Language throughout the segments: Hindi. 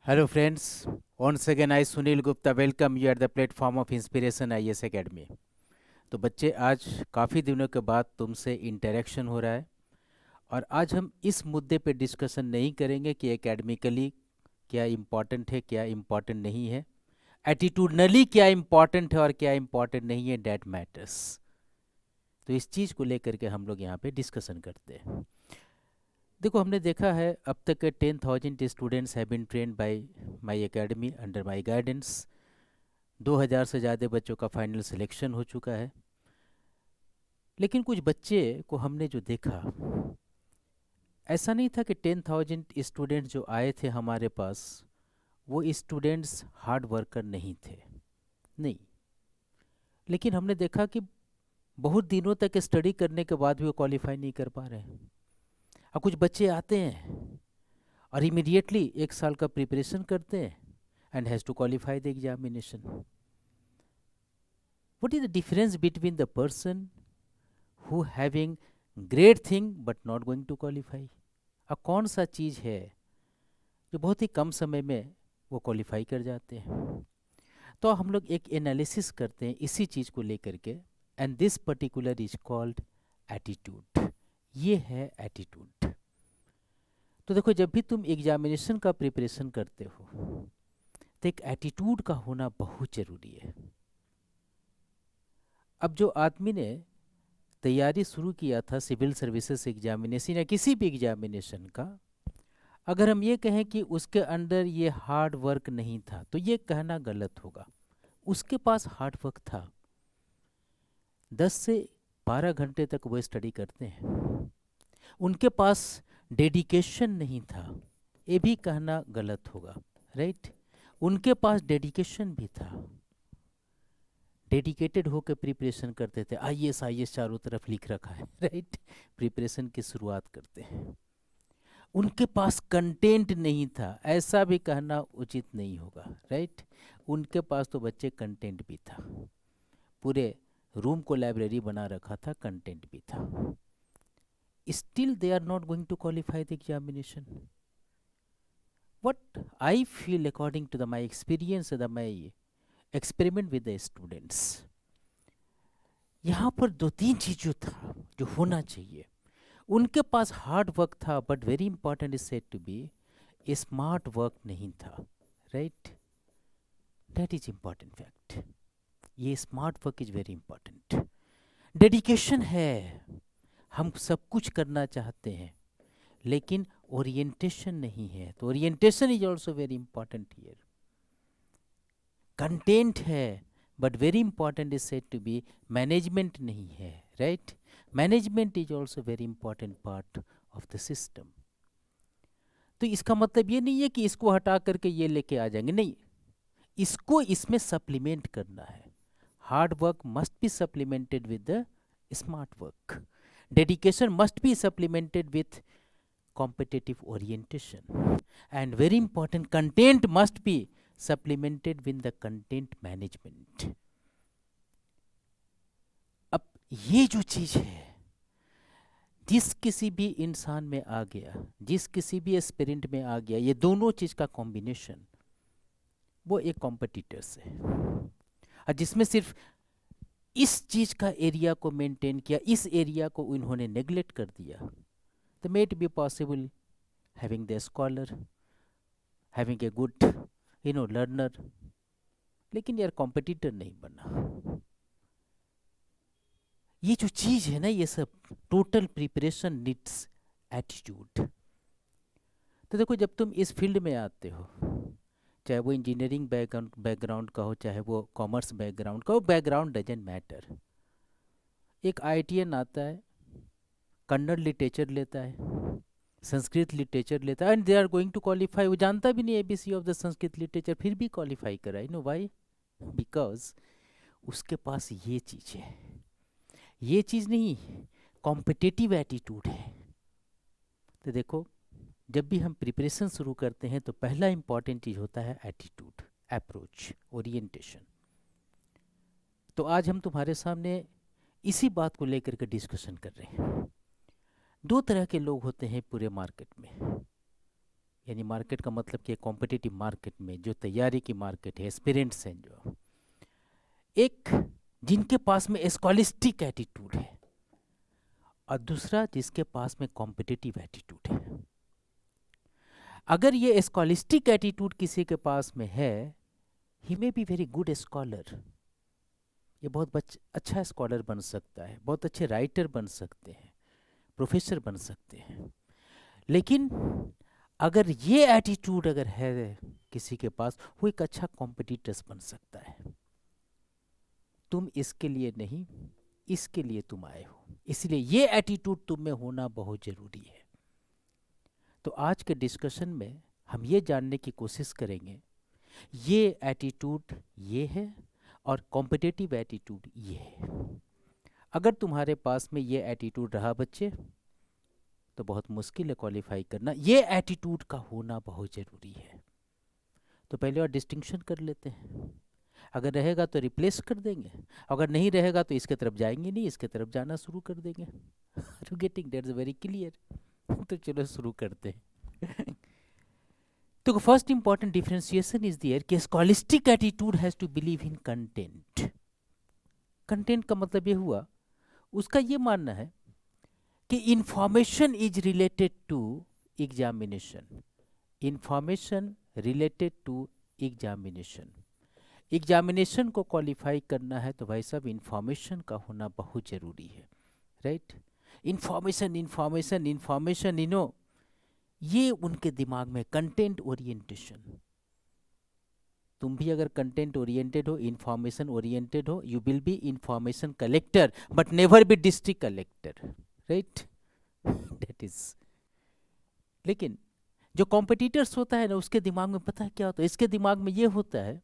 Hello friends, once again I Sunil Gupta welcome you at the platform of Inspiration IS Academy। तो बच्चे आज काफ़ी दिनों के बाद तुमसे इंटरेक्शन हो रहा है और आज हम इस मुद्दे पे डिस्कशन नहीं करेंगे कि एकेडमिकली क्या इम्पोर्टेंट है क्या इम्पोर्टेंट नहीं है, एटीट्यूडनली क्या इम्पोर्टेंट है और क्या इम्पोर्टेंट नहीं है, डैट मैटर्स। तो इस चीज़ को लेकर के हम लोग यहाँ पे डिस्कशन करते हैं। देखो, हमने देखा है अब तक के 10,000 students have been trained by my academy under my guidance. 2,000 से ज़्यादा बच्चों का फाइनल सिलेक्शन हो चुका है। लेकिन कुछ बच्चे को हमने जो देखा, ऐसा नहीं था कि 10,000 स्टूडेंट्स जो आए थे हमारे पास वो स्टूडेंट्स हार्ड वर्कर नहीं थे, नहीं। लेकिन हमने देखा कि बहुत दिनों तक स्टडी करने के बाद भी वो क्वालिफाई नहीं कर पा रहे हैं। अब कुछ बच्चे आते हैं और इमीडिएटली 1 साल का प्रिपरेशन करते हैं and has to qualify the examination. What is the difference between the person who having great thing but not going to qualify? अब कौन सा चीज़ है जो बहुत ही कम समय में वो क्वालिफाई कर जाते हैं? तो हम लोग एक एनालिसिस करते हैं इसी चीज़ को लेकर के, and this particular is called attitude. ये है एटीट्यूड। तो देखो, जब भी तुम एग्जामिनेशन का प्रिपरेशन करते हो तो एक एटीट्यूड का होना बहुत ज़रूरी है। अब जो आदमी ने तैयारी शुरू किया था सिविल सर्विसेज एग्जामिनेशन या किसी भी एग्जामिनेशन का, अगर हम ये कहें कि उसके अंदर ये हार्ड वर्क नहीं था तो ये कहना गलत होगा। उसके पास हार्ड वर्क था। 10 से 12 घंटे तक वो स्टडी करते हैं। उनके पास डेडिकेशन नहीं था, ये भी कहना गलत होगा, राइट। उनके पास डेडिकेशन भी था। डेडिकेटेड होकर प्रिपरेशन करते थे। आईएएस चारों तरफ लिख रखा है, राइट। प्रिपरेशन की शुरुआत करते हैं। उनके पास कंटेंट नहीं था, ऐसा भी कहना उचित नहीं होगा, राइट। उनके पास तो बच्चे कंटेंट भी था। पूरे रूम को लाइब्रेरी बना रखा था, कंटेंट भी था। Still they are not going to qualify the examination. What I feel according to my experience and my experiment with the students, यहाँ पर 2-3 चीज़ जो था जो होना चाहिए। उनके पास हार्ड वर्क था, but very important is said to be smart work नहीं था, right. That is important fact. ये smart work is very important. Dedication है, हम सब कुछ करना चाहते हैं, लेकिन ओरिएंटेशन नहीं है। तो orientation is also very important here. Content है, but very important is said to be management नहीं है, right. Management is also very important part of the system. तो इसका मतलब ये नहीं है कि इसको हटा करके ये लेके आ जाएंगे, नहीं। इसको इसमें सप्लीमेंट करना है। Hard work must be supplemented with the smart work. Dedication must be supplemented with competitive orientation, and very important, content must be supplemented with the content management. अब ये जो चीज है, जिस किसी भी इंसान में आ गया, जिस किसी भी एस्पिरेंट में आ गया, ये दोनों चीज का कॉम्बिनेशन, वो एक कॉम्पिटिटर्स है। और जिसमें सिर्फ इस चीज का एरिया को मेंटेन किया, इस एरिया को उन्होंने नेग्लेक्ट कर दिया, तो may it be possible having the scholar, having a good learner, लेकिन यार कॉम्पिटिटर नहीं बना। ये जो चीज है ना, ये सब टोटल प्रिपरेशन नीड्स एटीट्यूड। तो देखो, जब तुम इस फील्ड में आते हो, चाहे वो इंजीनियरिंग बैकग्राउंड का हो, चाहे वो कॉमर्स बैकग्राउंड का हो, बैकग्राउंड डजेंट मैटर। एक आईआईटीएन आता है, कन्नड़ लिटरेचर लेता है, संस्कृत लिटरेचर लेता है, and they are going to qualify. वो जानता भी नहीं ABC of the Sanskrit literature, फिर भी क्वालिफाई करा। You know why? बिकॉज उसके पास ये चीज़ है। ये चीज़ नहीं, कॉम्पिटिटिव एटीट्यूड है। तो देखो, जब भी हम प्रिपरेशन शुरू करते हैं तो पहला इंपॉर्टेंट चीज़ होता है एटीट्यूड, अप्रोच, ओरिएंटेशन। तो आज हम तुम्हारे सामने इसी बात को लेकर के डिस्कशन कर रहे हैं। 2 तरह के लोग होते हैं पूरे मार्केट में। यानी मार्केट का मतलब कि कॉम्पिटिटिव मार्केट में जो तैयारी की मार्केट है, एस्पिरेंट्स हैं जो, एक जिनके पास में स्कॉलिस्टिक एटीट्यूड है और दूसरा जिसके पास में कॉम्पिटिटिव एटीट्यूड है। अगर ये स्कॉलिस्टिक एटीट्यूड किसी के पास में है, he may be very good scholar, ये बहुत अच्छा स्कॉलर बन सकता है, बहुत अच्छे राइटर बन सकते हैं, प्रोफेसर बन सकते हैं। लेकिन अगर ये एटीट्यूड अगर है किसी के पास, वो एक अच्छा कॉम्पिटिटर्स बन सकता है। तुम इसके लिए नहीं, इसके लिए तुम आए हो, इसलिए ये एटीट्यूड तुम में होना बहुत ज़रूरी है। तो आज के डिस्कशन में हम ये जानने की कोशिश करेंगे ये एटीट्यूड ये है और कॉम्पिटिटिव एटीट्यूड ये है। अगर तुम्हारे पास में ये एटीट्यूड रहा बच्चे, तो बहुत मुश्किल है क्वालिफाई करना। ये एटीट्यूड का होना बहुत ज़रूरी है। तो पहले और डिस्टिंक्शन कर लेते हैं। अगर रहेगा तो रिप्लेस कर देंगे, अगर नहीं रहेगा तो इसके तरफ जाएंगे नहीं, इसके तरफ जाना शुरू कर देंगे। Are you getting? That's very clear. तो चलो शुरू करते हैं। तो first important differentiation is there कि scholastic attitude has to believe in content. Content का मतलब ये हुआ, उसका ये मानना है कि information is related to examination. Information related to examination. Examination को क्वालिफाई करना है तो भाई साहब इंफॉर्मेशन का होना बहुत ज़रूरी है, right? Information information information, you know, ये उनके दिमाग में कंटेंट ओरिएंटेशन। तुम भी अगर कंटेंट ओरिएंटेड हो, इंफॉर्मेशन ओरिएंटेड हो, you will be information collector but never be district collector, right? That is. लेकिन जो कॉम्पिटिटर्स होता है ना, उसके दिमाग में पता है क्या होता है? इसके दिमाग में ये होता है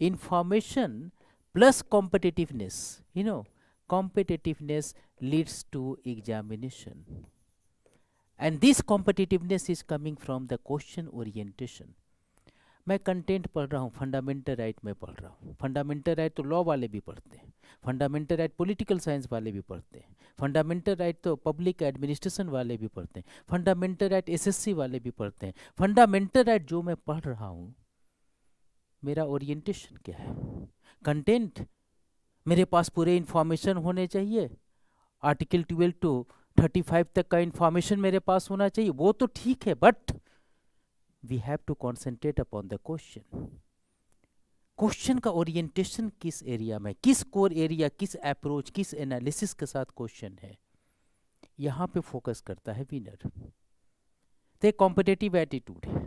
information plus competitiveness, you know, competitiveness leads to examination and this competitiveness is coming from the question orientation. मैं कंटेंट पढ़ रहा हूँ, फंडामेंटल राइट में पढ़ रहा हूँ। फंडामेंटल राइट तो लॉ वाले भी पढ़ते हैं, फंडामेंटल राइट पॉलिटिकल साइंस वाले भी पढ़ते हैं, फंडामेंटल राइट तो पब्लिक एडमिनिस्ट्रेशन वाले भी पढ़ते हैं, फंडामेंटल राइट एसएससी वाले भी पढ़ते हैं। फंडामेंटल राइट जो मैं पढ़ रहा हूँ, मेरा ओरिएंटेशन क्या है? कंटेंट, मेरे पास पूरे इंफॉर्मेशन होने चाहिए, आर्टिकल 12 टू 35 तक का इंफॉर्मेशन मेरे पास होना चाहिए, वो तो ठीक है, but we have to concentrate upon the question. Question का ओरिएंटेशन किस एरिया में, किस कोर एरिया, किस अप्रोच, किस एनालिसिस के साथ क्वेश्चन है, यहाँ पे फोकस करता है विनर। तो एक कॉम्पिटिटिव एटीट्यूड है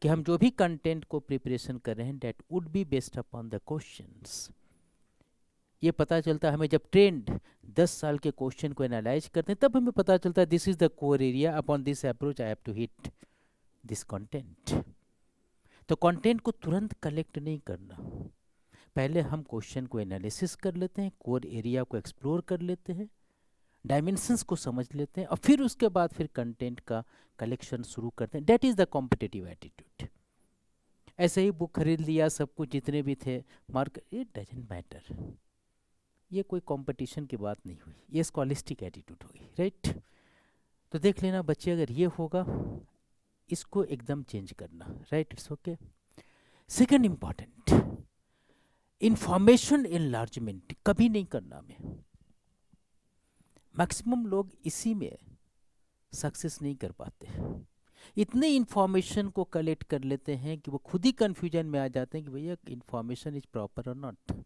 कि हम जो भी कंटेंट को प्रिपरेशन कर रहे हैं, that would be based upon the questions. ये पता चलता है हमें जब ट्रेंड 10 साल के क्वेश्चन को एनालाइज करते हैं, तब हमें पता चलता है this is the core area, upon this approach I have to hit this content. तो कंटेंट को तुरंत कलेक्ट नहीं करना, पहले हम क्वेश्चन को एनालिसिस कर लेते हैं, कोर एरिया को एक्सप्लोर कर लेते हैं, डायमेंशंस को समझ लेते हैं, और फिर उसके बाद फिर कंटेंट का कलेक्शन शुरू करते हैं। That is the competitive attitude. ऐसे ही बुक खरीद लिया, सब कुछ जितने भी थे मार्केट, इट डजंट मैटर, ये कोई कंपटीशन की बात नहीं हुई, ये स्कॉलिस्टिक एटीट्यूड हुई, राइट? तो देख लेना बच्चे, अगर ये होगा इसको एकदम चेंज करना, right? It's okay. Second important, information enlargement कभी नहीं करना। में मैक्सिमम लोग इसी में सक्सेस नहीं कर पाते, इतने इंफॉर्मेशन को कलेक्ट कर लेते हैं कि वो खुद ही कंफ्यूजन में आ जाते हैं कि भैया इंफॉर्मेशन इज प्रॉपर और नॉट।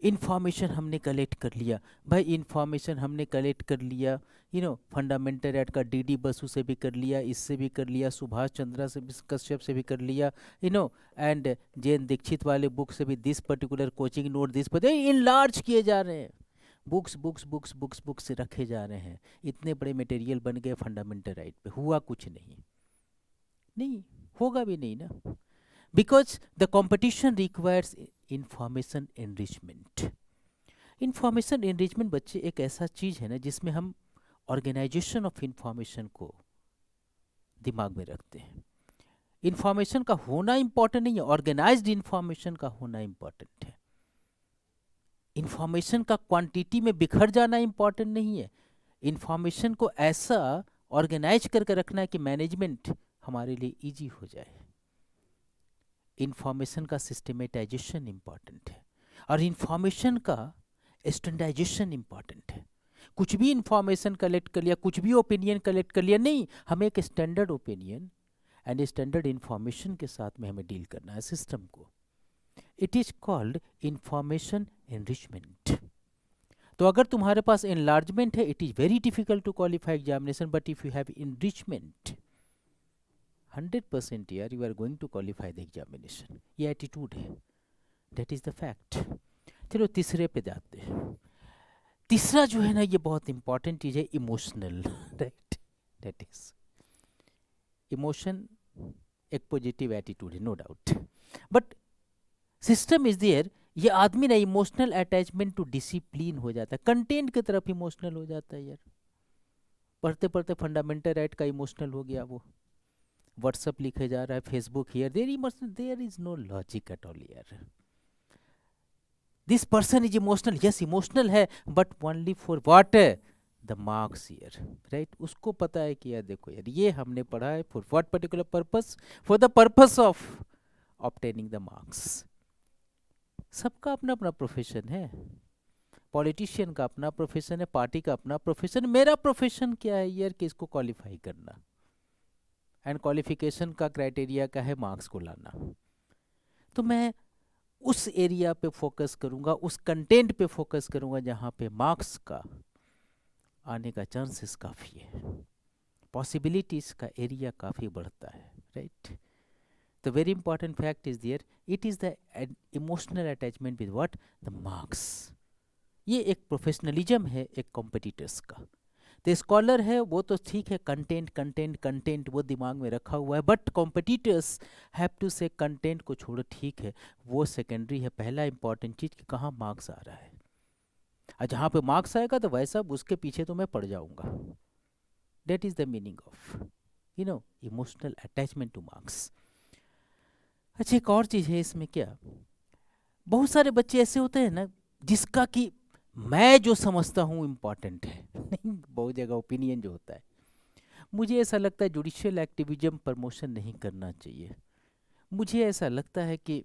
इंफॉर्मेशन हमने कलेक्ट कर लिया, भाई इंफॉर्मेशन हमने कलेक्ट कर लिया, यू नो, फंडामेंटल राइट का डीडी बसु से भी कर लिया, इससे भी कर लिया, सुभाष चंद्रा से भी, कश्यप से भी कर लिया, you know, and Jain Dikshit वाले बुक से भी this particular coaching note this पर इनलार्ज किए जा रहे हैं, books books books books books से रखे जा रहे हैं, इतने बड़े मटेरियल बन गए फंडामेंटल राइट पे, हुआ कुछ नहीं, नहीं होगा भी नहीं ना, because the competition requires information enrichment. Information enrichment बच्चे एक ऐसा चीज है ना जिसमें हम ऑर्गेनाइजेशन ऑफ इंफॉर्मेशन को दिमाग में रखते हैं। इंफॉर्मेशन का होना इंपॉर्टेंट नहीं है, ऑर्गेनाइज्ड इंफॉर्मेशन का होना इंपॉर्टेंट है। इंफॉर्मेशन का क्वांटिटी में बिखर जाना इंपॉर्टेंट नहीं है, इंफॉर्मेशन को ऐसा ऑर्गेनाइज करके रखना है कि मैनेजमेंट हमारे लिए इजी हो जाए। इंफॉर्मेशन का सिस्टमेटाइजेशन इम्पॉर्टेंट है और इंफॉर्मेशन का स्टैंडर्डाइजेशन इम्पॉर्टेंट है। कुछ भी इंफॉर्मेशन कलेक्ट कर लिया, कुछ भी ओपिनियन कलेक्ट कर लिया, नहीं, हमें एक standard opinion and standard information के साथ में हमें डील करना है सिस्टम को। It is called information enrichment. तो अगर तुम्हारे पास एनलार्जमेंट है, it is very difficult to qualify examination, but if you have enrichment 100% यार you are going to qualify the examination. ये एटीट्यूड है, दैट इज द फैक्ट। चलो तीसरे पे जाते हैं। तीसरा जो है ना, ये बहुत इंपॉर्टेंट चीज है, emotional, right. That is emotion एक पॉजिटिव एटीट्यूड है, no doubt, but system is there. ये आदमी ना इमोशनल अटैचमेंट टू डिसिप्लिन हो जाता है, कंटेंट की तरफ इमोशनल हो जाता है यार। पढ़ते पढ़ते फंडामेंटल राइट का इमोशनल हो गया, वो व्हाट्सअप लिखे जा रहा है, Facebook here there emotional, there is no logic at all यार। This person is emotional, yes emotional है, but only for what, the marks here, right. उसको पता है कि यार देखो यार ये हमने पढ़ा है for what particular purpose, for the purpose of obtaining the marks. सबका अपना अपना प्रोफेशन है, पॉलिटिशियन का अपना प्रोफेशन है, पार्टी का अपना प्रोफेशन, मेरा प्रोफेशन क्या है यार कि इसको क्वालिफाई करना, एंड क्वालिफिकेशन का क्राइटेरिया क्या है, मार्क्स को लाना। तो मैं उस एरिया पे फोकस करूंगा, उस कंटेंट पे फोकस करूंगा जहां पे मार्क्स का आने का चांसेस काफ़ी है, पॉसिबिलिटीज का एरिया काफ़ी बढ़ता है, right. The very important fact is there, it is the emotional attachment with what, the marks। ये एक प्रोफेशनलिज्म है एक कॉम्पिटिटर्स का। तो स्कॉलर है वो तो ठीक है, कंटेंट कंटेंट कंटेंट वो दिमाग में रखा हुआ है, बट कॉम्पिटिटर्स हैव टू से कंटेंट को छोड़ो, ठीक है वो सेकेंडरी है, पहला इंपॉर्टेंट चीज़ कि कहाँ मार्क्स आ रहा है, और जहाँ पे मार्क्स आएगा तो वैसा उसके पीछे तो मैं पड़ जाऊँगा। That is the meaning of emotional attachment two marks. अच्छा एक और चीज़ है इसमें, क्या बहुत सारे बच्चे ऐसे होते हैं ना जिसका कि मैं जो समझता हूँ इम्पॉर्टेंट है नहीं, बहुत जगह ओपिनियन जो होता है, मुझे ऐसा लगता है जुडिशियल एक्टिविज्म प्रमोशन नहीं करना चाहिए, मुझे ऐसा लगता है कि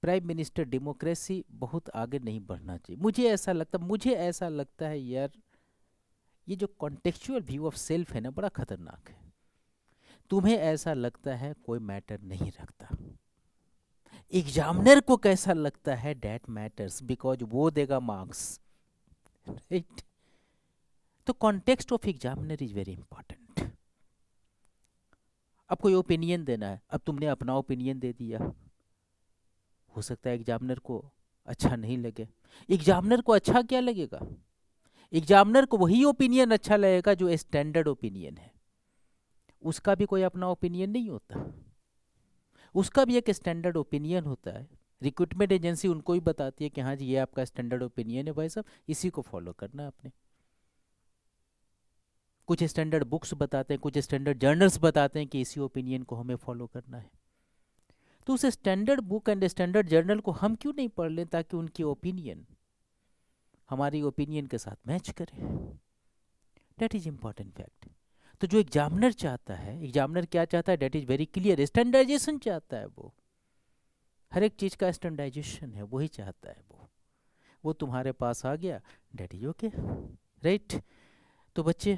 प्राइम मिनिस्टर डेमोक्रेसी बहुत आगे नहीं बढ़ना चाहिए, मुझे ऐसा लगता है यार ये जो कॉन्टेक्चुअल व्यू ऑफ सेल्फ है ना बड़ा खतरनाक है। तुम्हें ऐसा लगता है कोई मैटर नहीं रखता, एग्जामिनर को कैसा लगता है दैट मैटर्स, बिकॉज वो देगा मार्क्स, राइट। तो context of examiner is very important. अब कोई ओपिनियन देना है, अब तुमने अपना ओपिनियन दे दिया, हो सकता है एग्जामिनर को अच्छा नहीं लगे। एग्जामिनर को अच्छा क्या लगेगा, एग्जामिनर को वही ओपिनियन अच्छा लगेगा जो स्टैंडर्ड ओपिनियन है, उसका भी कोई अपना ओपिनियन नहीं होता, उसका भी एक स्टैंडर्ड ओपिनियन होता है। रिक्रूटमेंट एजेंसी उनको ही बताती है कि हाँ जी ये आपका स्टैंडर्ड ओपिनियन है भाई साहब, इसी को फॉलो करना है आपने। कुछ स्टैंडर्ड बुक्स बताते हैं, कुछ स्टैंडर्ड जर्नल्स बताते हैं कि इसी ओपिनियन को हमें फॉलो करना है। तो उस standard book and standard journal को हम क्यों नहीं पढ़ लें ताकि उनकी ओपिनियन हमारी ओपिनियन के साथ मैच करे। That is important fact. तो जो एग्जामिनर चाहता है, एग्जामिनर क्या चाहता है, that is very clear, standardisation चाहता है, वो हर एक चीज़ का स्टैंडर्डाइजेशन है, वही चाहता है वो तुम्हारे पास आ गया, दैट इज ओके, राइट। तो बच्चे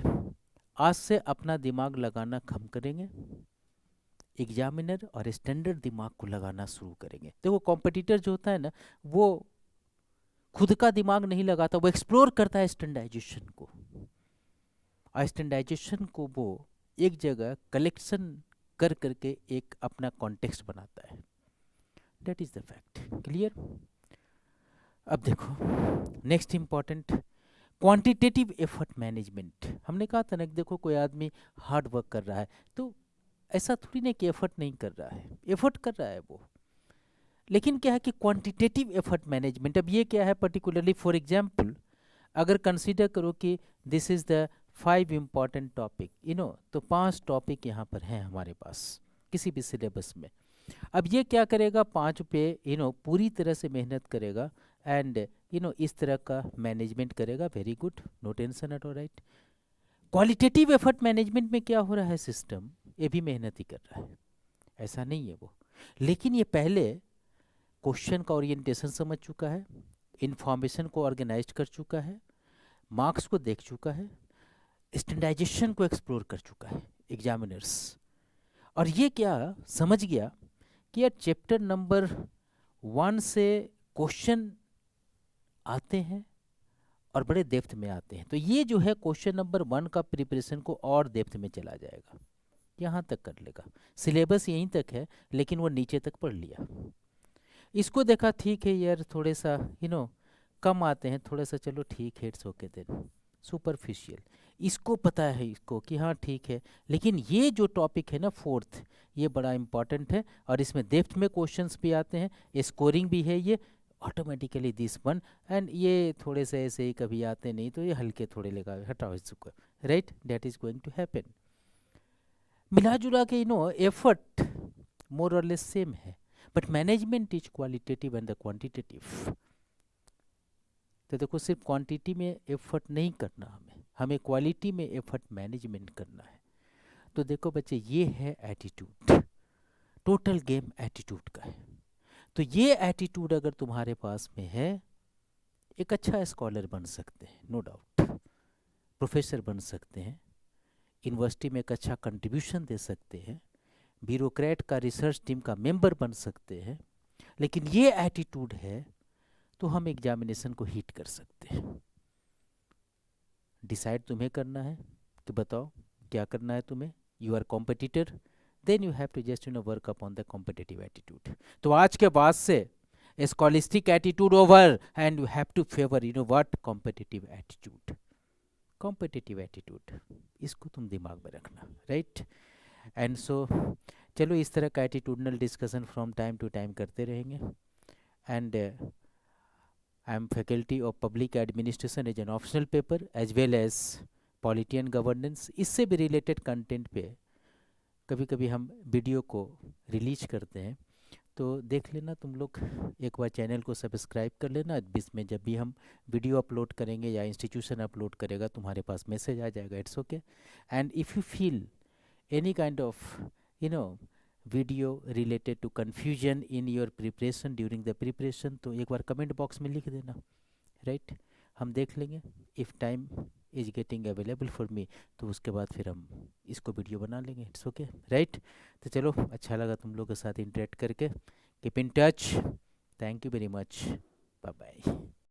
आज से अपना दिमाग लगाना कम करेंगे, एग्जामिनर और स्टैंडर्ड दिमाग को लगाना शुरू करेंगे। देखो कॉम्पिटिटर जो होता है ना, वो खुद का दिमाग नहीं लगाता, वो एक्सप्लोर करता है स्टैंडर्डाइजेशन को, और स्टैंडर्डाइजेशन को वो एक जगह कलेक्शन कर करके एक अपना कॉन्टेक्स्ट बनाता है। That is the fact, clear. अब देखो next important, quantitative effort management. हमने कहा था ना कि देखो कोई आदमी हार्ड वर्क कर रहा है तो ऐसा थोड़ी ना कि एफर्ट नहीं कर रहा है, एफर्ट कर रहा है वो, लेकिन क्या है कि क्वांटिटेटिव एफर्ट मैनेजमेंट। अब ये क्या है पर्टिकुलरली, फॉर एग्जांपल अगर कंसीडर करो कि this is the 5 important topic, तो 5 टॉपिक यहाँ पर हैं हमारे पास किसी भी सिलेबस में। अब ये क्या करेगा, 5 पे पूरी तरह से मेहनत करेगा एंड इस तरह का मैनेजमेंट करेगा, very good, no tension at all, right. Qualitative effort management में क्या हो रहा है, सिस्टम ये भी मेहनत ही कर रहा है, ऐसा नहीं है वो। लेकिन ये पहले क्वेश्चन का ओरिएंटेशन समझ चुका है, इंफॉर्मेशन को ऑर्गेनाइज कर चुका है, मार्क्स को देख चुका है, स्टैंडर्डाइजेशन को एक्सप्लोर कर चुका है एग्जामिनर्स। और ये क्या समझ गया कि यार चैप्टर नंबर 1 से क्वेश्चन आते हैं और बड़े डेप्थ में आते हैं, तो ये जो है क्वेश्चन नंबर 1 का प्रिपरेशन को और डेप्थ में चला जाएगा, यहाँ तक कर लेगा। सिलेबस यहीं तक है लेकिन वो नीचे तक पढ़ लिया। इसको देखा ठीक है यार, थोड़े सा कम आते हैं, थोड़ा सा चलो ठीक है, इट्स ओके देन, सुपरफिशियल। इसको पता है इसको कि हाँ ठीक है, लेकिन ये जो टॉपिक है ना 4th, ये बड़ा इंपॉर्टेंट है और इसमें डेप्थ में क्वेश्चंस भी आते हैं, स्कोरिंग भी है ये ऑटोमेटिकली दिस वन। एंड ये थोड़े से ऐसे ही कभी आते नहीं तो ये हल्के थोड़े लगा हटाओ इसको, right, that is going to happen. मिला जुला के एफर्ट मोर और लेस सेम है, but management is qualitative and the quantitative. तो देखो सिर्फ क्वांटिटी में एफर्ट नहीं करना, हमें क्वालिटी में एफर्ट मैनेजमेंट करना है। तो देखो बच्चे, ये है एटीट्यूड, टोटल गेम एटीट्यूड का है। तो ये एटीट्यूड अगर तुम्हारे पास में है, एक अच्छा स्कॉलर बन सकते हैं, नो डाउट, प्रोफेसर बन सकते हैं, यूनिवर्सिटी में एक अच्छा कंट्रीब्यूशन दे सकते हैं, ब्यूरोक्रेट का रिसर्च टीम का मेंबर बन सकते हैं। लेकिन ये एटीट्यूड है तो हम एग्जामिनेशन को हिट कर सकते हैं। डिसाइड तुम्हें करना है कि बताओ क्या करना है तुम्हें। You are competitor, then you have to just work upon the competitive attitude. तो आज के बाद से scholastic attitude over and you have to favour what, competitive attitude. Competitive attitude, इसको तुम दिमाग में रखना, राइट। एंड सो चलो इस तरह का attitudinal discussion from time to time करते रहेंगे। And I am faculty of public administration as an optional paper as well as polity and governance। इससे भी रिलेटेड कंटेंट पे कभी कभी हम वीडियो को रिलीज करते हैं, तो देख लेना तुम लोग, एक बार चैनल को सब्सक्राइब कर लेना। बीच में जब भी हम वीडियो अपलोड करेंगे या इंस्टीट्यूशन अपलोड करेगा तुम्हारे पास मैसेज आ जाएगा, it's okay. And if you feel any kind of video related to confusion in your preparation during the preparation, तो एक बार कमेंट बॉक्स में लिख देना, राइट, हम देख लेंगे। If time is getting available for me, तो उसके बाद फिर हम इसको वीडियो बना लेंगे, इट्स ओके, राइट। तो चलो, अच्छा लगा तुम लोगों के साथ इंटरेक्ट करके। Keep in touch, thank you very much, bye bye.